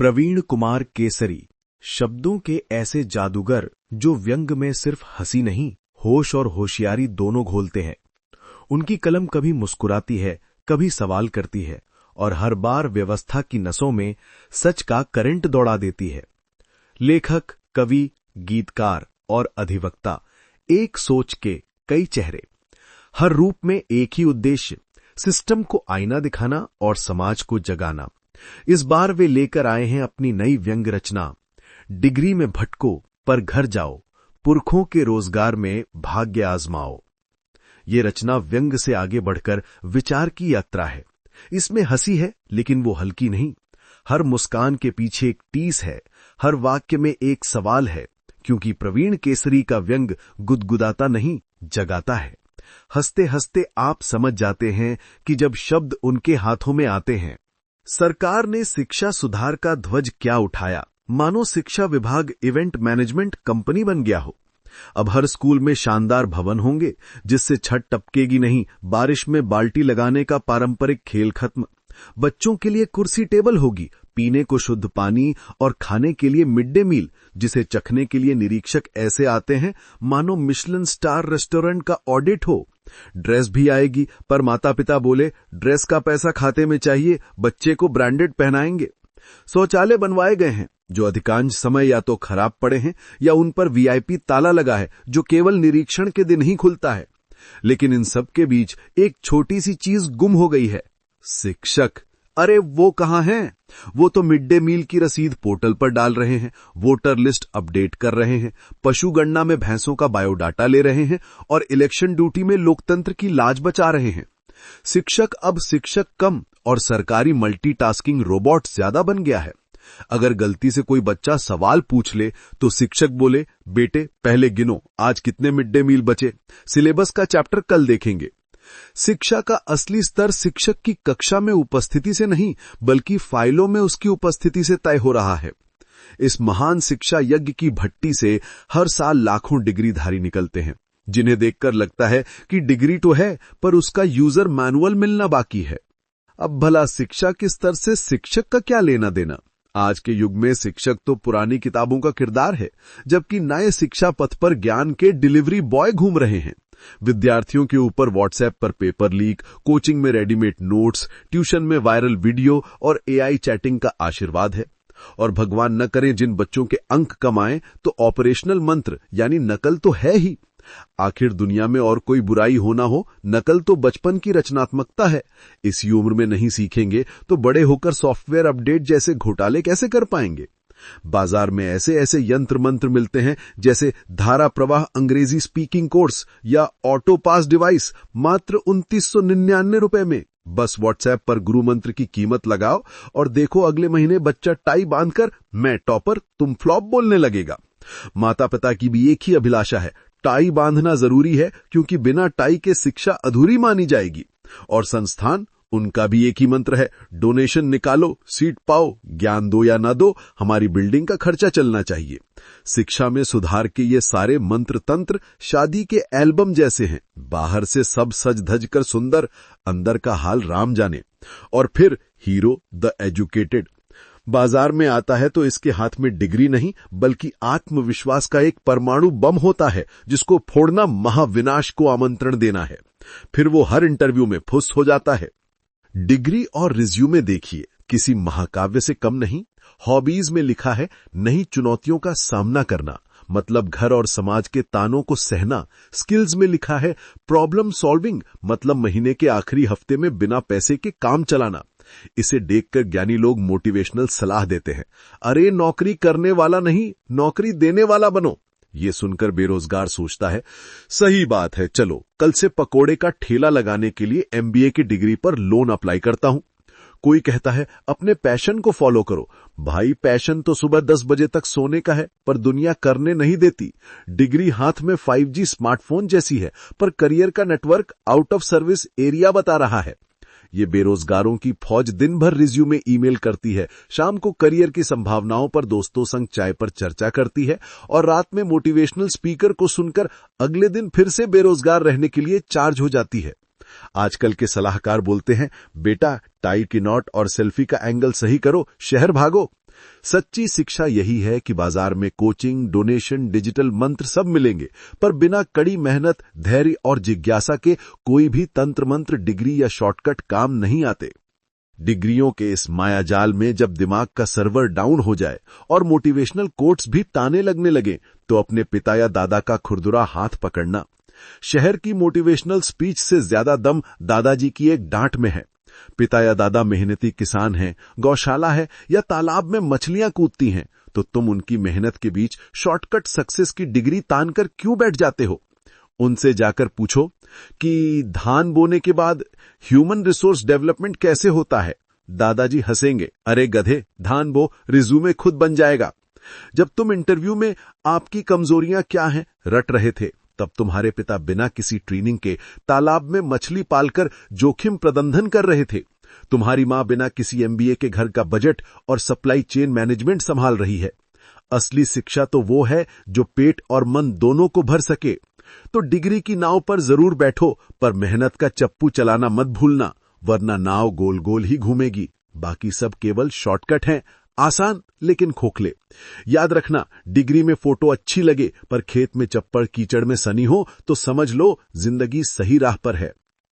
प्रवीण कुमार केसरी शब्दों के ऐसे जादूगर जो व्यंग में सिर्फ हंसी नहीं, होश और होशियारी दोनों घोलते हैं। उनकी कलम कभी मुस्कुराती है, कभी सवाल करती है और हर बार व्यवस्था की नसों में सच का करंट दौड़ा देती है। लेखक, कवि, गीतकार और अधिवक्ता, एक सोच के कई चेहरे, हर रूप में एक ही उद्देश्य, सिस्टम को आईना दिखाना और समाज को जगाना। इस बार वे लेकर आए हैं अपनी नई व्यंग रचना, डिग्री में भटको पर घर जाओ, पुरखों के रोजगार में भाग्य आजमाओ। ये रचना व्यंग से आगे बढ़कर विचार की यात्रा है। इसमें हंसी है लेकिन वो हल्की नहीं। हर मुस्कान के पीछे एक टीस है, हर वाक्य में एक सवाल है, क्योंकि प्रवीण केसरी का व्यंग गुदगुदाता नहीं, जगाता है। हंसते हंसते आप समझ जाते हैं कि जब शब्द उनके हाथों में आते हैं। सरकार ने शिक्षा सुधार का ध्वज क्या उठाया, मानो शिक्षा विभाग इवेंट मैनेजमेंट कंपनी बन गया हो। अब हर स्कूल में शानदार भवन होंगे जिससे छत टपकेगी नहीं, बारिश में बाल्टी लगाने का पारंपरिक खेल खत्म। बच्चों के लिए कुर्सी टेबल होगी, पीने को शुद्ध पानी और खाने के लिए मिड डे मील, जिसे चखने के लिए निरीक्षक ऐसे आते हैं मानो मिशेलिन स्टार रेस्टोरेंट का ऑडिट हो। ड्रेस भी आएगी, पर माता पिता बोले ड्रेस का पैसा खाते में चाहिए, बच्चे को ब्रांडेड पहनाएंगे। शौचालय बनवाए गए हैं जो अधिकांश समय या तो खराब पड़े हैं या उन पर वीआईपी ताला लगा है जो केवल निरीक्षण के दिन ही खुलता है। लेकिन इन सब के बीच एक छोटी सी चीज गुम हो गई है, शिक्षक। अरे वो कहाँ हैं? वो तो मिड डे मील की रसीद पोर्टल पर डाल रहे हैं, वोटर लिस्ट अपडेट कर रहे हैं, पशु गणना में भैंसों का बायोडाटा ले रहे हैं और इलेक्शन ड्यूटी में लोकतंत्र की लाज बचा रहे हैं। शिक्षक अब शिक्षक कम और सरकारी मल्टीटास्किंग रोबोट ज्यादा बन गया है। अगर गलती से कोई बच्चा सवाल पूछ ले तो शिक्षक बोले, बेटे पहले गिनो आज कितने मिड डे मील बचे, सिलेबस का चैप्टर कल देखेंगे। शिक्षा का असली स्तर शिक्षक की कक्षा में उपस्थिति से नहीं, बल्कि फाइलों में उसकी उपस्थिति से तय हो रहा है। इस महान शिक्षा यज्ञ की भट्टी से हर साल लाखों डिग्रीधारी निकलते हैं, जिन्हें देखकर लगता है कि डिग्री तो है पर उसका यूजर मैनुअल मिलना बाकी है। अब भला शिक्षा के स्तर से शिक्षक का क्या लेना देना? आज के युग में शिक्षक तो पुरानी किताबों का किरदार है, जबकि नए शिक्षा पथ पर ज्ञान के डिलीवरी बॉय घूम रहे हैं। विद्यार्थियों के ऊपर व्हाट्सएप पर पेपर लीक, कोचिंग में रेडीमेड नोट्स, ट्यूशन में वायरल वीडियो और एआई चैटिंग का आशीर्वाद है। और भगवान न करे जिन बच्चों के अंक कम आए तो ऑपरेशनल मंत्र यानी नकल तो है ही। आखिर दुनिया में और कोई बुराई हो ना हो, नकल तो बचपन की रचनात्मकता है। इसी उम्र में नहीं सीखेंगे तो बड़े होकर सॉफ्टवेयर अपडेट जैसे घोटाले कैसे कर पाएंगे? बाजार में ऐसे ऐसे यंत्र मंत्र मिलते हैं जैसे धारा प्रवाह अंग्रेजी स्पीकिंग कोर्स या ऑटो पास डिवाइस, मात्र 2999 रुपए में। बस व्हाट्सएप पर गुरु मंत्र की कीमत लगाओ और देखो अगले महीने बच्चा टाई बांधकर मैं टॉपर तुम फ्लॉप बोलने लगेगा। माता पिता की भी एक ही अभिलाषा है, टाई बांधना जरूरी है क्योंकि बिना टाई के शिक्षा अधूरी मानी जाएगी। और संस्थान, उनका भी एक ही मंत्र है, डोनेशन निकालो, सीट पाओ, ज्ञान दो या ना दो, हमारी बिल्डिंग का खर्चा चलना चाहिए। शिक्षा में सुधार के ये सारे मंत्र तंत्र शादी के एल्बम जैसे हैं, बाहर से सब सज धज कर सुंदर, अंदर का हाल राम जाने। और फिर हीरो द एजुकेटेड बाजार में आता है तो इसके हाथ में डिग्री नहीं बल्कि आत्मविश्वास का एक परमाणु बम होता है जिसको फोड़ना महाविनाश को आमंत्रण देना है। फिर वो हर इंटरव्यू में फुस हो जाता है। डिग्री और रिज्यूमे देखिए, किसी महाकाव्य से कम नहीं। हॉबीज में लिखा है नई चुनौतियों का सामना करना, मतलब घर और समाज के तानों को सहना। स्किल्स में लिखा है प्रॉब्लम सॉल्विंग, मतलब महीने के आखिरी हफ्ते में बिना पैसे के काम चलाना। इसे देखकर ज्ञानी लोग मोटिवेशनल सलाह देते हैं, अरे नौकरी करने वाला नहीं, नौकरी देने वाला बनो। ये सुनकर बेरोजगार सोचता है, सही बात है, चलो कल से पकोड़े का ठेला लगाने के लिए एमबीए की डिग्री पर लोन अप्लाई करता हूं। कोई कहता है अपने पैशन को फॉलो करो। भाई पैशन तो सुबह 10 बजे तक सोने का है, पर दुनिया करने नहीं देती। डिग्री हाथ में 5G स्मार्टफोन जैसी है, पर करियर का network out of service area बता रहा है। ये बेरोजगारों की फौज दिन भर रिज्यूमे ईमेल करती है, शाम को करियर की संभावनाओं पर दोस्तों संग चाय पर चर्चा करती है और रात में मोटिवेशनल स्पीकर को सुनकर अगले दिन फिर से बेरोजगार रहने के लिए चार्ज हो जाती है। आजकल के सलाहकार बोलते हैं, बेटा टाई की नॉट और सेल्फी का एंगल सही करो, शहर भागो। सच्ची शिक्षा यही है कि बाजार में कोचिंग, डोनेशन, डिजिटल मंत्र सब मिलेंगे, पर बिना कड़ी मेहनत, धैर्य और जिज्ञासा के कोई भी तंत्र मंत्र, डिग्री या शॉर्टकट काम नहीं आते। डिग्रियों के इस मायाजाल में जब दिमाग का सर्वर डाउन हो जाए और मोटिवेशनल कोट्स भी ताने लगने लगे, तो अपने पिता या दादा का खुरदुरा हाथ पकड़ना। शहर की मोटिवेशनल स्पीच से ज्यादा दम दादाजी की एक डांट में है। पिता या दादा मेहनती किसान हैं, गौशाला है या तालाब में मछलियां कूदती हैं, तो तुम उनकी मेहनत के बीच शॉर्टकट सक्सेस की डिग्री तानकर क्यों बैठ जाते हो? उनसे जाकर पूछो कि धान बोने के बाद ह्यूमन रिसोर्स डेवलपमेंट कैसे होता है। दादाजी हंसेंगे, अरे गधे, धान बो, रिज्यूमे खुद बन जाएगा। जब तुम इंटरव्यू में आपकी कमजोरियां क्या हैं रट रहे थे, तब तुम्हारे पिता बिना किसी ट्रेनिंग के तालाब में मछली पालकर जोखिम प्रबंधन कर रहे थे। तुम्हारी मां बिना किसी एमबीए के घर का बजट और सप्लाई चेन मैनेजमेंट संभाल रही है। असली शिक्षा तो वो है जो पेट और मन दोनों को भर सके। तो डिग्री की नाव पर जरूर बैठो, पर मेहनत का चप्पू चलाना मत भूलना, वरना नाव गोल गोल ही घूमेगी। बाकी सब केवल शॉर्टकट हैं, आसान लेकिन खोखले। याद रखना, डिग्री में फोटो अच्छी लगे पर खेत में चप्पड़ कीचड़ में सनी हो तो समझ लो जिंदगी सही राह पर है।